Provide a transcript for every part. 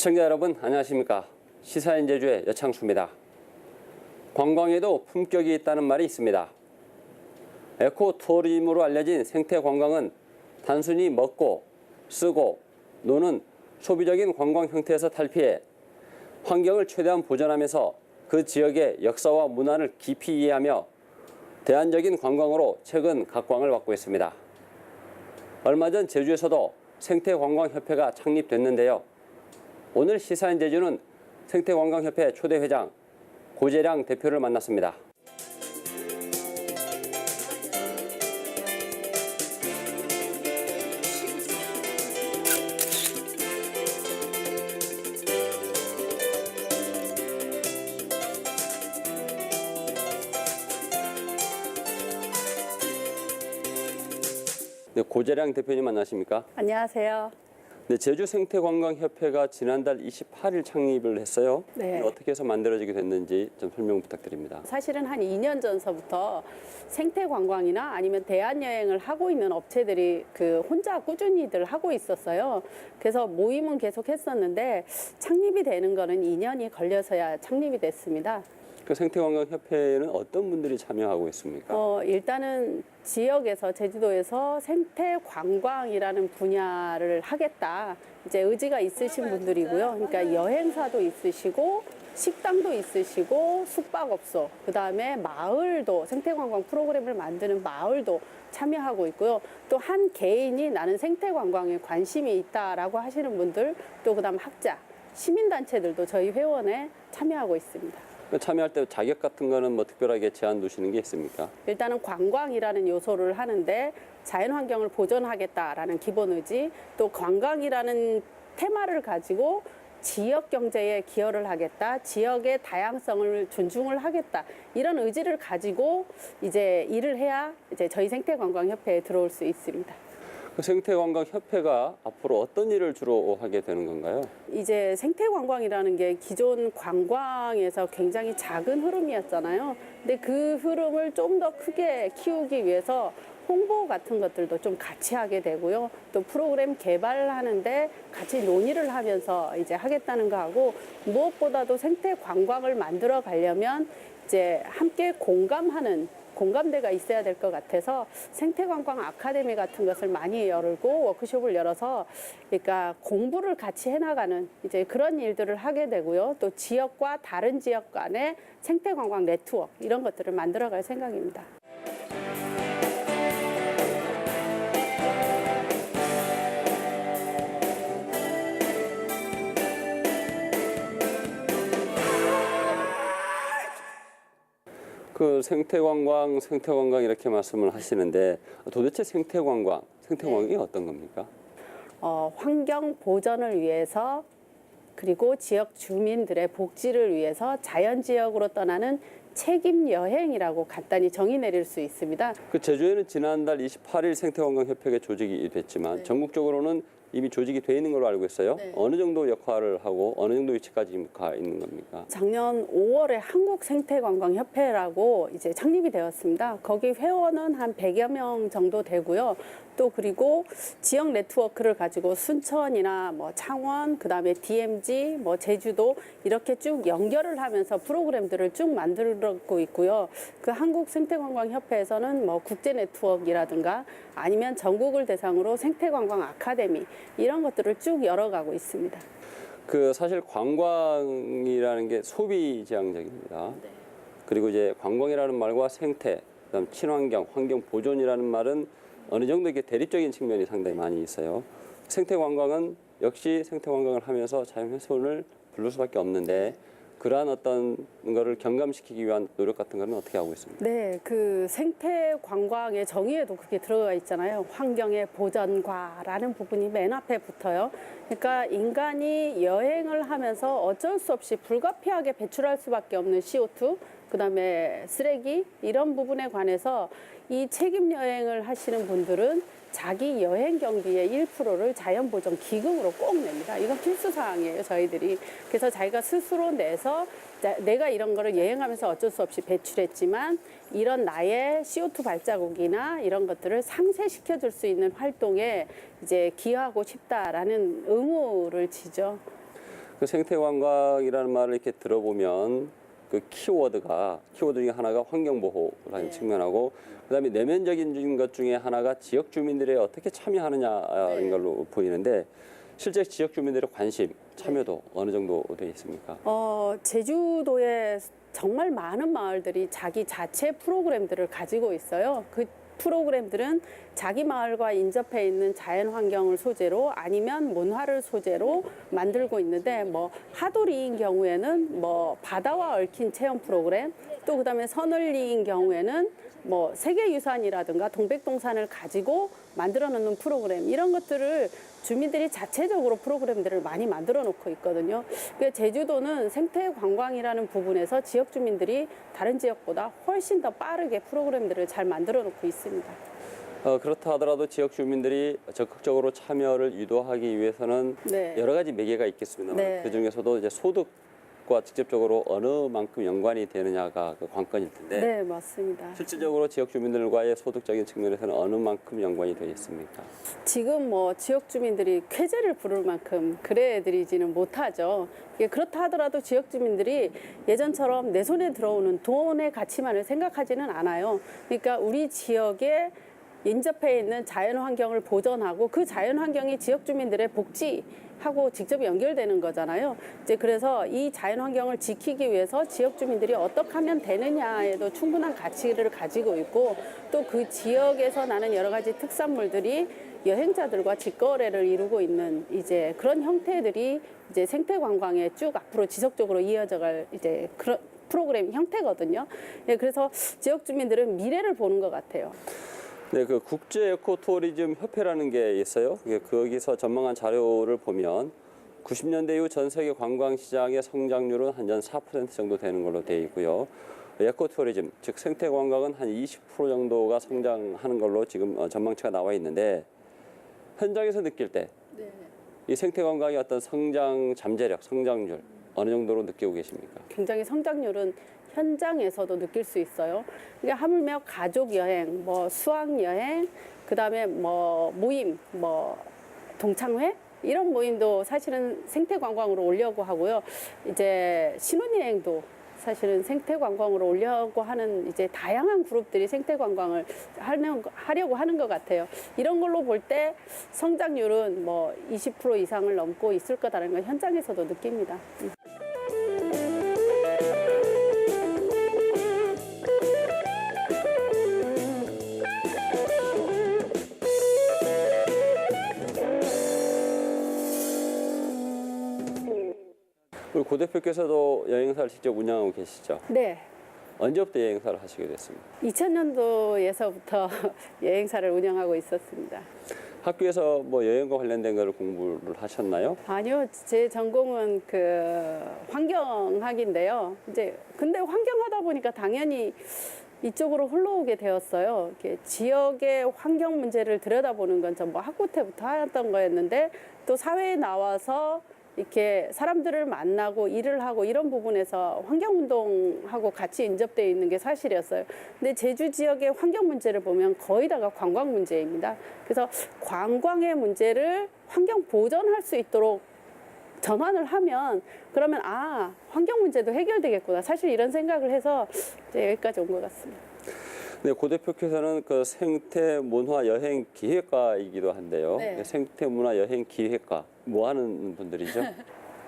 시청자 여러분 안녕하십니까. 시사인 제주의 여창수입니다. 관광에도 품격이 있다는 말이 있습니다. 에코투어리즘으로 알려진 생태관광은 단순히 먹고 쓰고 노는 소비적인 관광 형태에서 탈피해 환경을 최대한 보존하면서 그 지역의 역사와 문화를 깊이 이해하며 대안적인 관광으로 최근 각광을 받고 있습니다. 얼마 전 제주에서도 생태관광협회가 창립됐는데요. 오늘 시사인 제주는 생태관광협회 초대 회장 고재량 대표를 만났습니다. 네, 고재량 대표님 만나십니까? 안녕하세요. 네, 제주생태관광협회가 지난달 28일 창립을 했어요. 네. 어떻게 해서 만들어지게 됐는지 좀 설명 부탁드립니다. 사실은 한 2년 전서부터 생태관광이나 아니면 대안여행을 하고 있는 업체들이 혼자 꾸준히들 하고 있었어요. 그래서 모임은 계속 했었는데 창립이 되는 거는 2년이 걸려서야 창립이 됐습니다. 그 생태관광협회에는 어떤 분들이 참여하고 있습니까? 일단은 지역에서 제주도에서 생태관광이라는 분야를 하겠다 이제 의지가 있으신 분들이고요. 그러니까 여행사도 있으시고 식당도 있으시고 숙박업소, 그다음에 마을도 생태관광 프로그램을 만드는 마을도 참여하고 있고요. 또 한 개인이 나는 생태관광에 관심이 있다라고 하시는 분들, 또 그다음 학자, 시민단체들도 저희 회원에 참여하고 있습니다. 참여할 때 자격 같은 거는 뭐 특별하게 제한 두시는 게 있습니까? 일단은 관광이라는 요소를 하는데 자연환경을 보존하겠다라는 기본 의지, 또 관광이라는 테마를 가지고 지역 경제에 기여를 하겠다, 지역의 다양성을 존중을 하겠다, 이런 의지를 가지고 이제 일을 해야 이제 저희 생태관광협회에 들어올 수 있습니다. 그 생태관광협회가 앞으로 어떤 일을 주로 하게 되는 건가요? 이제 생태관광이라는 게 기존 관광에서 굉장히 작은 흐름이었잖아요. 근데 그 흐름을 좀 더 크게 키우기 위해서 홍보 같은 것들도 좀 같이 하게 되고요. 또 프로그램 개발하는데 같이 논의를 하면서 이제 하겠다는 거 하고, 무엇보다도 생태관광을 만들어 가려면 이제 함께 공감대가 있어야 될 것 같아서 생태관광 아카데미 같은 것을 많이 열고 워크숍을 열어서 그러니까 공부를 같이 해나가는 이제 그런 일들을 하게 되고요. 또 지역과 다른 지역 간의 생태관광 네트워크 이런 것들을 만들어갈 생각입니다. 그 생태관광 이렇게 말씀을 하시는데 도대체 생태관광이 네. 어떤 겁니까? 환경 보전을 위해서, 그리고 지역 주민들의 복지를 위해서 자연지역으로 떠나는 책임 여행이라고 간단히 정의 내릴 수 있습니다. 그 제주에는 지난달 28일 생태관광협회가 조직이 됐지만 네. 전국적으로는 이미 조직이 돼 있는 걸로 알고 있어요. 네. 어느 정도 역할을 하고 어느 정도 위치까지 가 있는 겁니까? 작년 5월에 한국생태관광협회라고 이제 창립이 되었습니다. 거기 회원은 한 100여 명 정도 되고요. 또 그리고 지역 네트워크를 가지고 순천이나 뭐 창원, 그다음에 DMZ, 뭐 제주도 이렇게 쭉 연결을 하면서 프로그램들을 쭉 만들고 있고요. 그 한국생태관광협회에서는 뭐 국제 네트워크라든가 아니면 전국을 대상으로 생태관광 아카데미 이런 것들을 쭉 열어가고 있습니다. 그 사실 관광이라는 게 소비 지향적입니다. 네. 그리고 이제 관광이라는 말과 생태, 그다음 친환경, 환경 보존이라는 말은 어느 정도 이게 대립적인 측면이 상당히 많이 있어요. 생태관광은 역시 생태관광을 하면서 자연훼손을 부를 수밖에 없는데 그러한 어떤 거를 경감시키기 위한 노력 같은 거는 어떻게 하고 있습니까? 네, 그 생태관광의 정의에도 그게 들어가 있잖아요. 환경의 보전과라는 부분이 맨 앞에 붙어요. 그러니까 인간이 여행을 하면서 어쩔 수 없이 불가피하게 배출할 수밖에 없는 CO2, 그다음에 쓰레기 이런 부분에 관해서 이 책임 여행을 하시는 분들은 자기 여행 경비의 1%를 자연보전 기금으로 꼭 냅니다. 이건 필수 사항이에요, 저희들이. 그래서 자기가 스스로 내서 내가 이런 거를 여행하면서 어쩔 수 없이 배출했지만 이런 나의 CO2 발자국이나 이런 것들을 상쇄시켜 줄 수 있는 활동에 이제 기여하고 싶다라는 의무를 지죠. 그 생태관광이라는 말을 이렇게 들어보면 그 키워드 중에 하나가 환경보호라는 네. 측면하고 그다음에 내면적인 것 중에 하나가 지역 주민들이 어떻게 참여하느냐인 네. 걸로 보이는데 실제 지역 주민들의 관심, 참여도 어느 정도 돼 있습니까? 제주도에 정말 많은 마을들이 자기 자체 프로그램들을 가지고 있어요. 그 프로그램들은 자기 마을과 인접해 있는 자연 환경을 소재로 아니면 문화를 소재로 만들고 있는데 뭐 하도리인 경우에는 뭐 바다와 얽힌 체험 프로그램 또 그다음에 서늘리인 경우에는 뭐 세계유산이라든가 동백동산을 가지고 만들어 놓는 프로그램 이런 것들을 주민들이 자체적으로 프로그램들을 많이 만들어 놓고 있거든요. 그러니까 제주도는 생태 관광이라는 부분에서 지역 주민들이 다른 지역보다 훨씬 더 빠르게 프로그램들을 잘 만들어 놓고 있습니다. 그렇다 하더라도 지역 주민들이 적극적으로 참여를 유도하기 위해서는 네. 여러 가지 매개가 있겠습니다만 네. 그 중에서도 이제 소득과 직접적으로 어느 만큼 연관이 되느냐가 그 관건일 텐데 네, 맞습니다. 실질적으로 지역 주민들과의 소득적인 측면에서는 어느 만큼 연관이 되어 있습니까? 지금 뭐 지역 주민들이 쾌재를 부를 만큼 그래드리지는 못하죠. 이게 그렇다 하더라도 지역 주민들이 예전처럼 내 손에 들어오는 돈의 가치만을 생각하지는 않아요. 그러니까 우리 지역에 인접해 있는 자연 환경을 보존하고 그 자연 환경이 지역 주민들의 복지하고 직접 연결되는 거잖아요. 이제 그래서 이 자연 환경을 지키기 위해서 지역 주민들이 어떻게 하면 되느냐에도 충분한 가치를 가지고 있고 또 그 지역에서 나는 여러 가지 특산물들이 여행자들과 직거래를 이루고 있는 이제 그런 형태들이 이제 생태 관광에 쭉 앞으로 지속적으로 이어져갈 이제 그런 프로그램 형태거든요. 예, 그래서 지역 주민들은 미래를 보는 것 같아요. 네, 그 국제 에코투어리즘 협회라는 게 있어요. 거기서 전망한 자료를 보면 90년대 이후 전 세계 관광 시장의 성장률은 한 연 4% 정도 되는 걸로 되어 있고요. 에코투어리즘, 즉 생태 관광은 한 20% 정도가 성장하는 걸로 지금 전망치가 나와 있는데 현장에서 느낄 때 이 생태 관광의 어떤 성장 잠재력, 성장률 어느 정도로 느끼고 계십니까? 굉장히 성장률은 현장에서도 느낄 수 있어요. 그러니까 하물며 가족 여행, 뭐 수학 여행, 그다음에 뭐 모임, 뭐 동창회 이런 모임도 사실은 생태 관광으로 오려고 하고요. 이제 신혼여행도 사실은 생태 관광으로 오려고 하는 이제 다양한 그룹들이 생태 관광을 하려고 하는 것 같아요. 이런 걸로 볼 때 성장률은 뭐 20% 이상을 넘고 있을 거다라는 걸 현장에서도 느낍니다. 우리 고 대표께서도 여행사를 직접 운영하고 계시죠? 네. 언제부터 여행사를 하시게 됐습니까? 2000년도에서부터 여행사를 운영하고 있었습니다. 학교에서 뭐 여행과 관련된 거를 공부를 하셨나요? 아니요, 제 전공은 그 환경학인데요. 이제 근데 환경하다 보니까 당연히 이쪽으로 흘러오게 되었어요. 이렇게 지역의 환경 문제를 들여다보는 건 전부 학부 때부터 하였던 거였는데 또 사회에 나와서 이렇게 사람들을 만나고 일을 하고 이런 부분에서 환경운동하고 같이 인접되어 있는 게 사실이었어요. 근데 제주 지역의 환경 문제를 보면 거의 다가 관광 문제입니다. 그래서 관광의 문제를 환경 보전할 수 있도록 전환을 하면 그러면 환경 문제도 해결되겠구나. 사실 이런 생각을 해서 이제 여기까지 온 것 같습니다. 네, 고 대표께서는 그 생태 문화 여행 기획가이기도 한데요. 네. 생태 문화 여행 기획가 뭐 하는 분들이죠?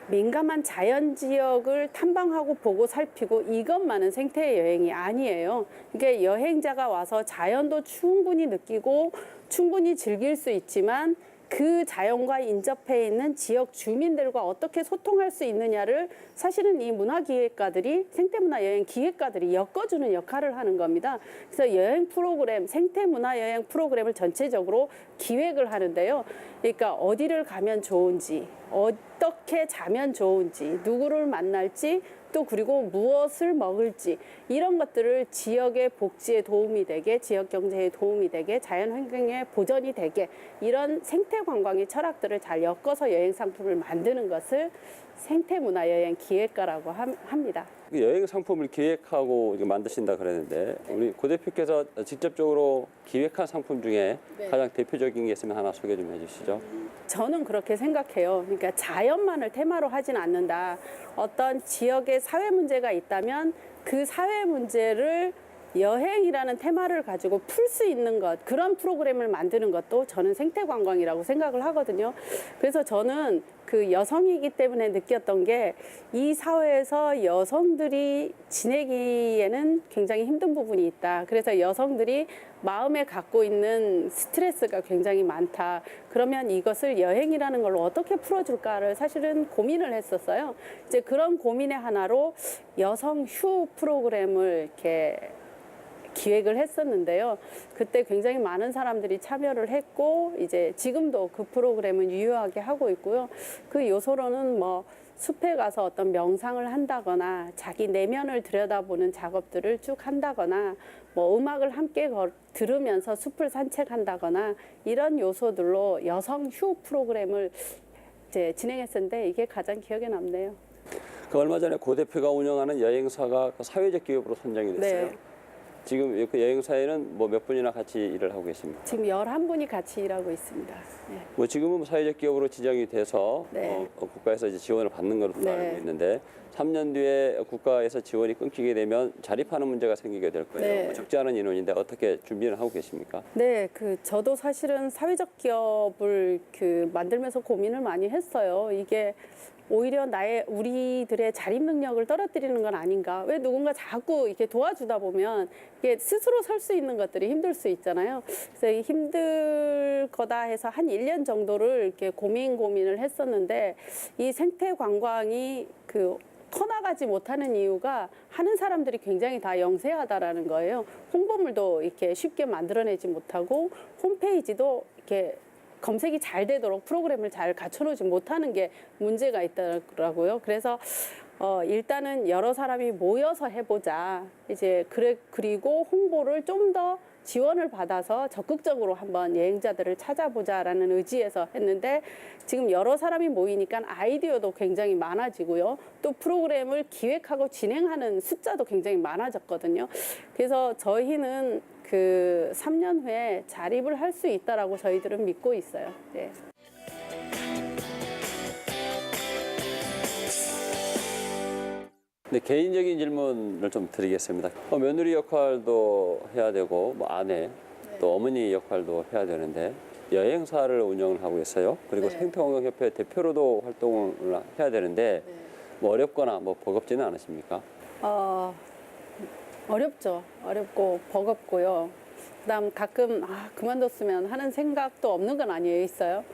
민감한 자연 지역을 탐방하고 보고 살피고 이것만은 생태 여행이 아니에요. 그러니까 여행자가 와서 자연도 충분히 느끼고 충분히 즐길 수 있지만 그 자연과 인접해 있는 지역 주민들과 어떻게 소통할 수 있느냐를 사실은 이 문화기획가들이 생태문화 여행 기획가들이 엮어주는 역할을 하는 겁니다. 그래서 여행 프로그램, 생태문화 여행 프로그램을 전체적으로 기획을 하는데요. 그러니까 어디를 가면 좋은지, 어떻게 자면 좋은지, 누구를 만날지, 또 그리고 무엇을 먹을지 이런 것들을 지역의 복지에 도움이 되게, 지역 경제에 도움이 되게, 자연 환경의 보전이 되게 이런 생태 관광의 철학들을 잘 엮어서 여행 상품을 만드는 것을 생태문화여행 기획가라고 합니다. 그 여행 상품을 기획하고 이렇게 만드신다 그랬는데 우리 고 대표께서 직접적으로 기획한 상품 중에 네. 가장 대표적인 게 있으면 하나 소개 좀 해주시죠. 저는 그렇게 생각해요. 그러니까 자연만을 테마로 하진 않는다. 어떤 지역의 사회 문제가 있다면 그 사회 문제를 여행이라는 테마를 가지고 풀 수 있는 것, 그런 프로그램을 만드는 것도 저는 생태관광이라고 생각을 하거든요. 그래서 저는 그 여성이기 때문에 느꼈던 게 이 사회에서 여성들이 지내기에는 굉장히 힘든 부분이 있다. 그래서 여성들이 마음에 갖고 있는 스트레스가 굉장히 많다. 그러면 이것을 여행이라는 걸로 어떻게 풀어줄까를 사실은 고민을 했었어요. 이제 그런 고민의 하나로 여성 휴 프로그램을 이렇게 기획을 했었는데요. 그때 굉장히 많은 사람들이 참여를 했고 이제 지금도 그 프로그램은 유효하게 하고 있고요. 그 요소로는 뭐 숲에 가서 어떤 명상을 한다거나 자기 내면을 들여다보는 작업들을 쭉 한다거나 뭐 음악을 함께 들으면서 숲을 산책한다거나 이런 요소들로 여성 휴 프로그램을 이제 진행했었는데 이게 가장 기억에 남네요. 그 얼마 전에 고 대표가 운영하는 여행사가 사회적 기업으로 선정이 됐어요. 네. 지금 그 여행사에는 뭐 몇 분이나 같이 일을 하고 계십니까? 지금 11분이 같이 일하고 있습니다. 네. 뭐 지금은 사회적 기업으로 지정이 돼서 네. 국가에서 이제 지원을 받는 걸로 네. 알고 있는데 3년 뒤에 국가에서 지원이 끊기게 되면 자립하는 문제가 생기게 될 거예요. 네. 뭐 적지 않은 인원인데 어떻게 준비를 하고 계십니까? 네, 저도 사실은 사회적 기업을 만들면서 고민을 많이 했어요. 이게 오히려 우리들의 자립 능력을 떨어뜨리는 건 아닌가. 왜 누군가 자꾸 이렇게 도와주다 보면 이게 스스로 설 수 있는 것들이 힘들 수 있잖아요. 그래서 힘들 거다 해서 한 1년 정도를 이렇게 고민을 했었는데 이 생태 관광이 터나가지 못하는 이유가 하는 사람들이 굉장히 다 영세하다라는 거예요. 홍보물도 이렇게 쉽게 만들어내지 못하고 홈페이지도 이렇게 검색이 잘 되도록 프로그램을 잘 갖춰놓지 못하는 게 문제가 있더라고요. 그래서 일단은 여러 사람이 모여서 해보자. 그리고 홍보를 좀 더 지원을 받아서 적극적으로 한번 여행자들을 찾아보자라는 의지에서 했는데 지금 여러 사람이 모이니까 아이디어도 굉장히 많아지고요. 또 프로그램을 기획하고 진행하는 숫자도 굉장히 많아졌거든요. 그래서 저희는 3년 후에 자립을 할 수 있다라고 저희들은 믿고 있어요. 네. 네, 개인적인 질문을 좀 드리겠습니다. 며느리 역할도 해야 되고 뭐 아내 또 어머니 역할도 해야 되는데 여행사를 운영을 하고 있어요. 그리고 네. 생태관광협회 대표로도 활동을 해야 되는데 네. 뭐 어렵거나 뭐 버겁지는 않으십니까? 어렵죠. 어렵고 버겁고요. 그다음 가끔 그만뒀으면 하는 생각도 없는 건 아니에요. 있어요.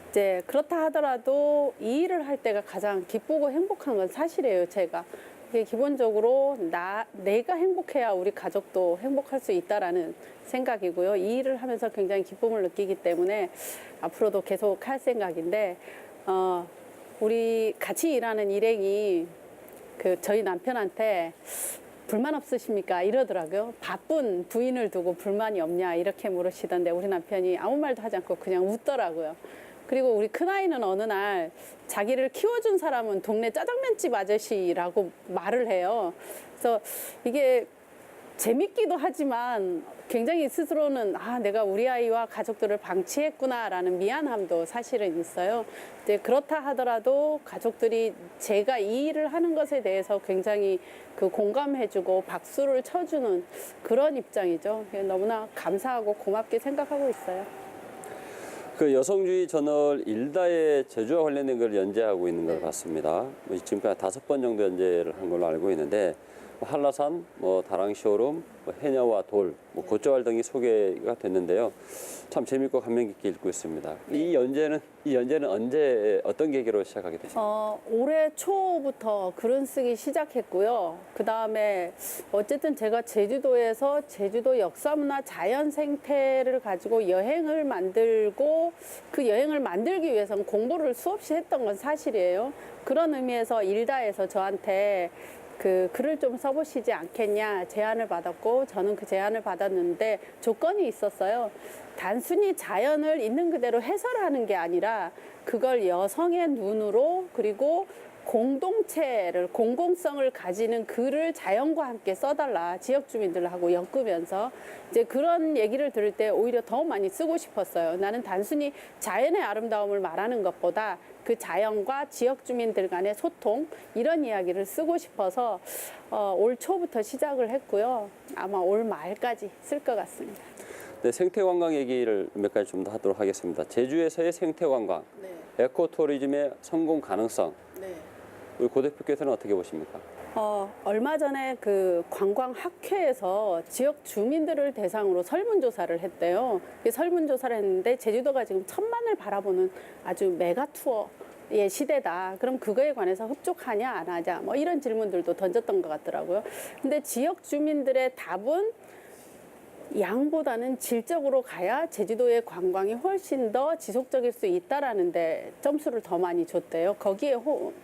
이제 그렇다 하더라도 이 일을 할 때가 가장 기쁘고 행복한 건 사실이에요. 제가 이게 기본적으로 내가 행복해야 우리 가족도 행복할 수 있다라는 생각이고요. 이 일을 하면서 굉장히 기쁨을 느끼기 때문에 앞으로도 계속 할 생각인데 우리 같이 일하는 일행이 저희 남편한테 불만 없으십니까? 이러더라고요. 바쁜 부인을 두고 불만이 없냐 이렇게 물으시던데 우리 남편이 아무 말도 하지 않고 그냥 웃더라고요. 그리고 우리 큰아이는 어느 날 자기를 키워준 사람은 동네 짜장면집 아저씨라고 말을 해요. 그래서 이게 재밌기도 하지만 굉장히 스스로는 내가 우리 아이와 가족들을 방치했구나라는 미안함도 사실은 있어요. 이제 그렇다 하더라도 가족들이 제가 이 일을 하는 것에 대해서 굉장히 공감해주고 박수를 쳐주는 그런 입장이죠. 너무나 감사하고 고맙게 생각하고 있어요. 그 여성주의 저널 일다의 제주와 관련된 걸 연재하고 있는 걸 봤습니다. 지금까지 5번 정도 연재를 한 걸로 알고 있는데 한라산, 다랑시오름, 해녀와 돌, 곶저왈 등이 소개가 됐는데요. 참 재밌고 감명 깊게 읽고 있습니다. 이 연재는 언제 어떤 계기로 시작하게 되셨나요? 올해 초부터 글은 쓰기 시작했고요. 그 다음에 어쨌든 제가 제주도에서 제주도 역사문화 자연 생태를 가지고 여행을 만들고 그 여행을 만들기 위해서는 공부를 수없이 했던 건 사실이에요. 그런 의미에서 일다에서 저한테 글을 좀 써보시지 않겠냐 제안을 받았고 저는 그 제안을 받았는데 조건이 있었어요. 단순히 자연을 있는 그대로 해설하는 게 아니라 그걸 여성의 눈으로 그리고 공동체를 공공성을 가지는 글을 자연과 함께 써달라 지역 주민들하고 엮으면서 이제 그런 얘기를 들을 때 오히려 더 많이 쓰고 싶었어요. 나는 단순히 자연의 아름다움을 말하는 것보다 그 자연과 지역 주민들 간의 소통 이런 이야기를 쓰고 싶어서 올 초부터 시작을 했고요. 아마 올 말까지 쓸 것 같습니다. 네, 생태관광 얘기를 몇 가지 좀 더 하도록 하겠습니다. 제주에서의 생태관광, 네. 에코투리즘의 성공 가능성, 네. 우리 고 대표께서는 어떻게 보십니까? 얼마 전에 그 관광학회에서 지역 주민들을 대상으로 설문조사를 했대요. 이 설문조사를 했는데 제주도가 지금 천만을 바라보는 아주 메가 투어의 시대다. 그럼 그거에 관해서 흡족하냐 안 하냐 뭐 이런 질문들도 던졌던 것 같더라고요. 근데 지역 주민들의 답은 양보다는 질적으로 가야 제주도의 관광이 훨씬 더 지속적일 수 있다라는데 점수를 더 많이 줬대요. 거기에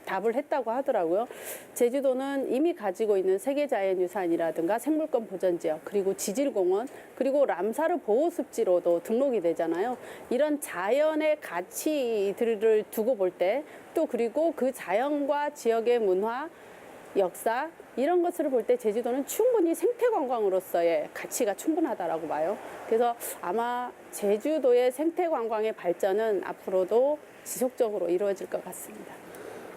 답을 했다고 하더라고요. 제주도는 이미 가지고 있는 세계자연유산이라든가 생물권 보전지역 그리고 지질공원 그리고 람사르 보호습지로도 등록이 되잖아요. 이런 자연의 가치들을 두고 볼 때 또 그리고 그 자연과 지역의 문화 역사 이런 것을 볼 때 제주도는 충분히 생태관광으로서의 가치가 충분하다라고 봐요. 그래서 아마 제주도의 생태관광의 발전은 앞으로도 지속적으로 이루어질 것 같습니다.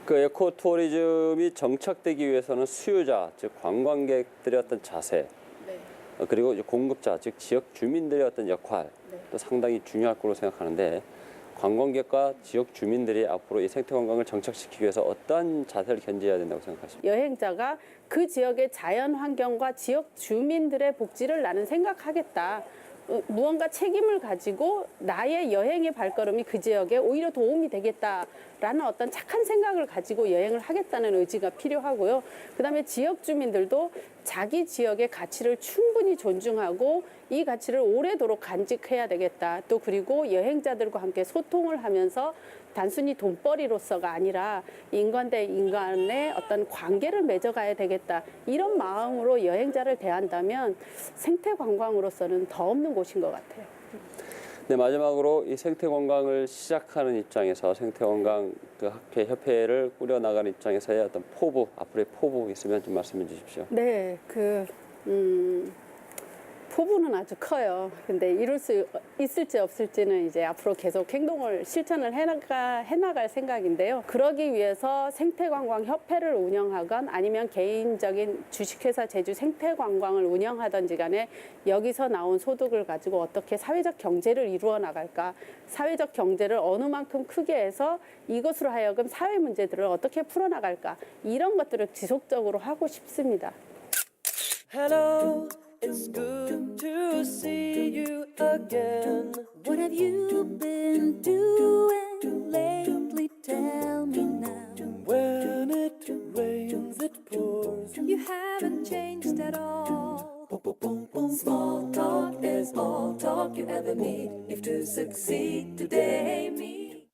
그 에코투리즘이 정착되기 위해서는 수요자, 즉 관광객들의 어떤 자세, 네. 그리고 이제 공급자, 즉 지역 주민들의 어떤 역할도 네. 상당히 중요할 거로 생각하는데 관광객과 지역 주민들이 앞으로 이 생태관광을 정착시키기 위해서 어떠한 자세를 견지해야 된다고 생각하십니까? 여행자가 그 지역의 자연 환경과 지역 주민들의 복지를 나는 생각하겠다. 무언가 책임을 가지고 나의 여행의 발걸음이 그 지역에 오히려 도움이 되겠다라는 어떤 착한 생각을 가지고 여행을 하겠다는 의지가 필요하고요. 그다음에 지역 주민들도 자기 지역의 가치를 충분히 존중하고 이 가치를 오래도록 간직해야 되겠다. 또 그리고 여행자들과 함께 소통을 하면서 단순히 돈벌이로서가 아니라 인간 대 인간의 어떤 관계를 맺어가야 되겠다. 이런 마음으로 여행자를 대한다면 생태관광으로서는 더 없는 곳인 것 같아요. 네, 마지막으로 이 생태관광을 시작하는 입장에서 생태관광 그 학회 협회를 꾸려나가는 입장에서의 어떤 포부, 앞으로의 포부 있으면 좀 말씀해 주십시오. 네, 포부는 아주 커요. 근데 이룰 수 있을지 없을지는 이제 앞으로 계속 행동을 실천을 해나갈 생각인데요. 그러기 위해서 생태관광협회를 운영하건 아니면 개인적인 주식회사 제주 생태관광을 운영하든지 간에 여기서 나온 소득을 가지고 어떻게 사회적 경제를 이루어 나갈까, 사회적 경제를 어느 만큼 크게 해서 이것으로 하여금 사회 문제들을 어떻게 풀어나갈까, 이런 것들을 지속적으로 하고 싶습니다. Hello, it's good to see you again. What have you been doing lately? Tell me now. When it rains, it pours. You haven't changed at all. Small talk is all talk you ever need. If to succeed today, me.